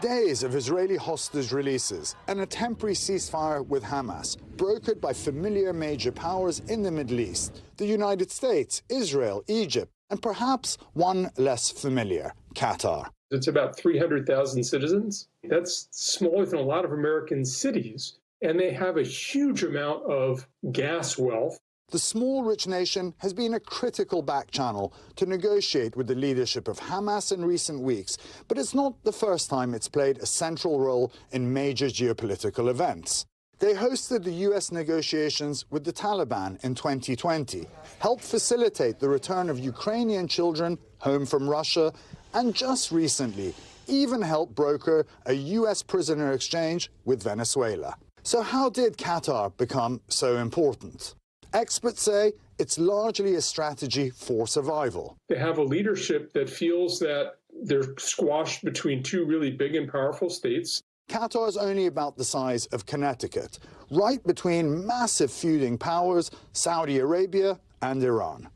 Days of Israeli hostage releases and a temporary ceasefire with Hamas, brokered by familiar major powers in the Middle East, the United States, Israel, Egypt, and perhaps one less familiar, Qatar. It's about 300,000 citizens. That's smaller than a lot of American cities, and they have a huge amount of gas wealth. The small, rich nation has been a critical back channel to negotiate with the leadership of Hamas in recent weeks, but it's not the first time it's played a central role in major geopolitical events. They hosted the U.S. negotiations with the Taliban in 2020, helped facilitate the return of Ukrainian children home from Russia, and just recently even helped broker a U.S. prisoner exchange with Venezuela. So how did Qatar become so important? Experts say it's largely a strategy for survival. They have a leadership that feels that they're squashed between two really big and powerful states. Qatar is only about the size of Connecticut, right between massive feuding powers, Saudi Arabia and Iran.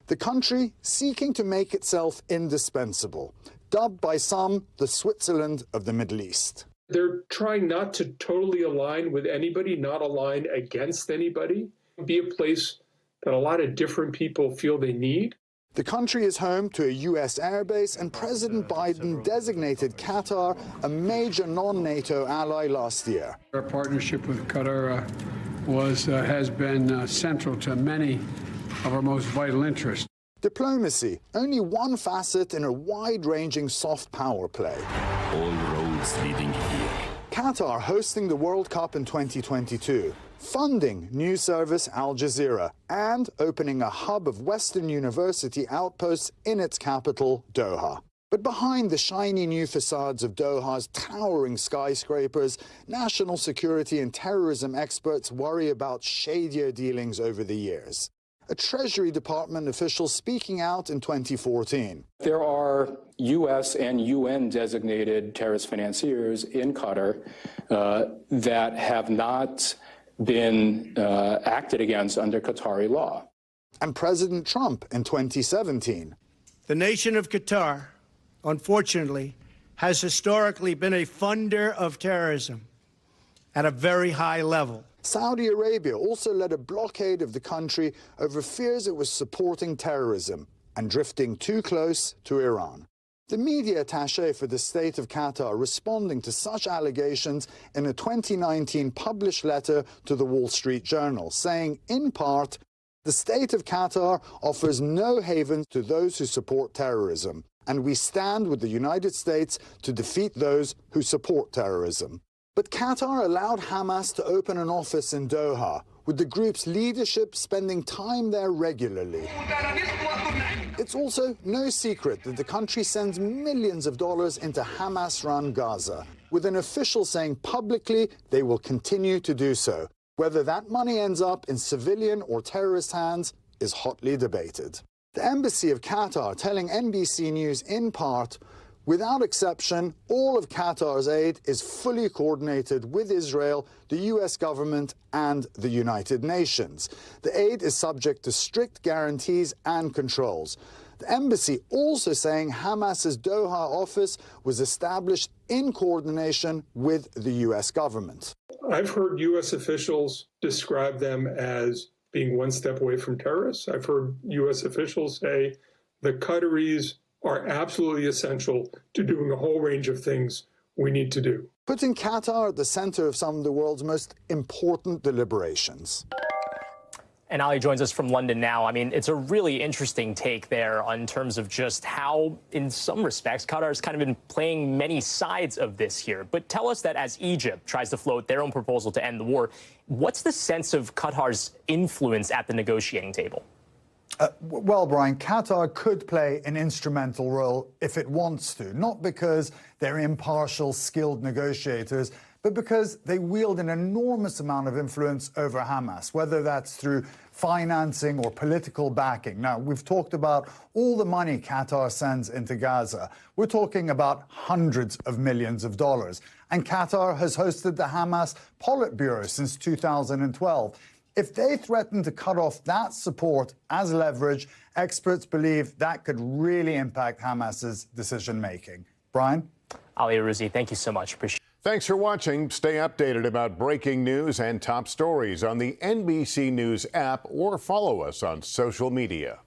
The country seeking to make itself indispensable, dubbed by some the Switzerland of the Middle East. They're trying not to totally align with anybody, not align against anybody, be a place that a lot of different people feel they need. The country is home to a U.S. airbase, and President Biden designated Qatar a major non-NATO ally last year. Our partnership with Qatar has been central to many of our most vital interests. Diplomacy, only one facet in a wide-ranging soft power play. All roads leading here. Qatar hosting the World Cup in 2022, funding news service Al Jazeera, and opening a hub of Western university outposts in its capital, Doha. But behind the shiny new facades of Doha's towering skyscrapers, national security and terrorism experts worry about shadier dealings over the years. A Treasury Department official speaking out in 2014. There are U.S. and UN designated terrorist financiers in Qatar that have not been acted against under Qatari law. And President Trump in 2017. The nation of Qatar, unfortunately, has historically been a funder of terrorism at a very high level. Saudi Arabia also led a blockade of the country over fears it was supporting terrorism and drifting too close to Iran. The media attaché for the state of Qatar responding to such allegations in a 2019 published letter to the Wall Street Journal, saying, in part, the state of Qatar offers no haven to those who support terrorism, and we stand with the United States to defeat those who support terrorism. But Qatar allowed Hamas to open an office in Doha, with the group's leadership spending time there regularly. It's also no secret that the country sends millions of dollars into Hamas-run Gaza, with an official saying publicly they will continue to do so. Whether that money ends up in civilian or terrorist hands is hotly debated. The Embassy of Qatar telling NBC News in part, without exception, all of Qatar's aid is fully coordinated with Israel, the U.S. government, and the United Nations. The aid is subject to strict guarantees and controls. The embassy also saying Hamas's Doha office was established in coordination with the U.S. government. I've heard U.S. officials describe them as being one step away from terrorists. I've heard U.S. officials say the Qataris are absolutely essential to doing a whole range of things we need to do. Putting Qatar at the center of some of the world's most important deliberations. And Ali joins us from London now. I mean, it's a really interesting take there in terms of just how, in some respects, Qatar has kind of been playing many sides of this here. But tell us that as Egypt tries to float their own proposal to end the war, what's the sense of Qatar's influence at the negotiating table? Well, Brian, Qatar could play an instrumental role if it wants to, not because they're impartial, skilled negotiators, but because they wield an enormous amount of influence over Hamas, whether that's through financing or political backing. Now, we've talked about all the money Qatar sends into Gaza. We're talking about hundreds of millions of dollars. And Qatar has hosted the Hamas Politburo since 2012. If they threaten to cut off that support as leverage, experts believe that could really impact Hamas's decision-making. Brian? Ali Arouzi, thank you so much. Appreciate it. Thanks for watching. Stay updated about breaking news and top stories on the NBC News app or follow us on social media.